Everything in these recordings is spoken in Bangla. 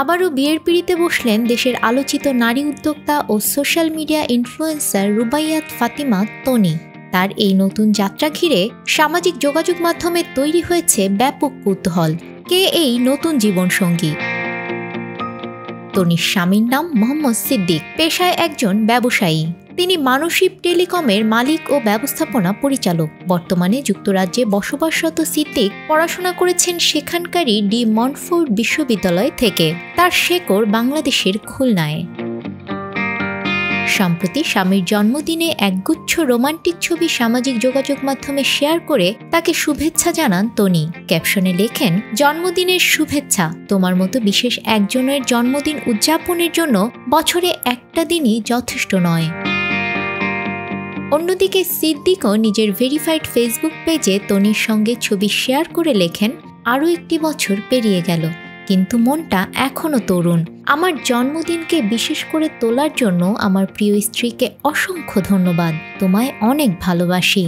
আবারও বিয়ের পিঁড়িতে বসলেন দেশের আলোচিত নারী উদ্যোক্তা ও social media influencer Rubaiyat Fatema Tony. তার এই নতুন যাত্রা ঘিরে সামাজিক যোগাযোগ মাধ্যমে তৈরি হয়েছে ব্যাপক কৌতূহল। কে এই নতুন জীবনসঙ্গী? তনির স্বামীর নাম মোহাম্মদ সিদ্দিক, পেশায় একজন ব্যবসায়ী। তিনি মানসিক টেলিকমের মালিক ও ব্যবস্থাপনা পরিচালক। বর্তমানে যুক্তরাজ্যে বসবাসরত সিদ্দিক পড়াশোনা করেছেন সেখানকারই ডি মন্টফোর্ট বিশ্ববিদ্যালয় থেকে। তার শেকড় বাংলাদেশের খুলনায়। সম্প্রতি স্বামীর জন্মদিনে একগুচ্ছ রোমান্টিক ছবি সামাজিক যোগাযোগ মাধ্যমে শেয়ার করে তাকে শুভেচ্ছা জানান তনি। ক্যাপশনে লেখেন, জন্মদিনের শুভেচ্ছা। তোমার মতো বিশেষ একজনের জন্মদিন উদযাপনের জন্য বছরে একটা দিনই যথেষ্ট নয়। অন্যদিকে সিদ্দিকও নিজের ভেরিফাইড ফেসবুক পেজে তনির সঙ্গে ছবি শেয়ার করে লেখেন, আরও একটি বছর পেরিয়ে গেল, কিন্তু মনটা এখনও তরুণ। আমার জন্মদিনকে বিশেষ করে তোলার জন্য আমার প্রিয় স্ত্রীকে অসংখ্য ধন্যবাদ। তোমায় অনেক ভালোবাসি।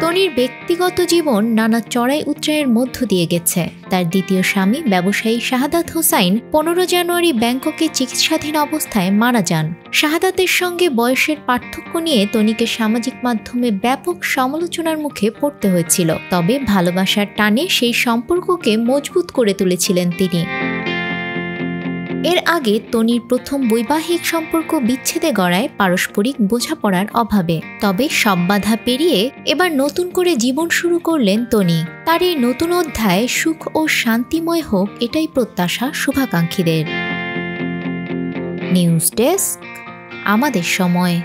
তনির ব্যক্তিগত জীবন নানা চড়াই উতরাইয়ের মধ্য দিয়ে গেছে। তার দ্বিতীয় স্বামী ব্যবসায়ী শাহাদাত হোসাইন 15 জানুয়ারি ব্যাংককে চিকিৎসাধীন অবস্থায় মারা যান। শাহাদাতের সঙ্গে বয়সের পার্থক্য নিয়ে তনিকে সামাজিক মাধ্যমে ব্যাপক সমালোচনার মুখে পড়তে হয়েছিল। তবে ভালোবাসার টানে সেই সম্পর্ককে মজবুত করে তুলেছিলেন তিনি। এর আগে তনির প্রথম বৈবাহিক সম্পর্ক বিচ্ছেদে গড়ায় পারস্পরিক বোঝাপড়ার অভাবে। তবে সব বাধা পেরিয়ে এবার নতুন করে জীবন শুরু করলেন তনি। তার এই নতুন অধ্যায় সুখ ও শান্তিময় হোক, এটাই প্রত্যাশা শুভাকাঙ্ক্ষীদের। নিউজ ডেস্ক, আমাদের সময়।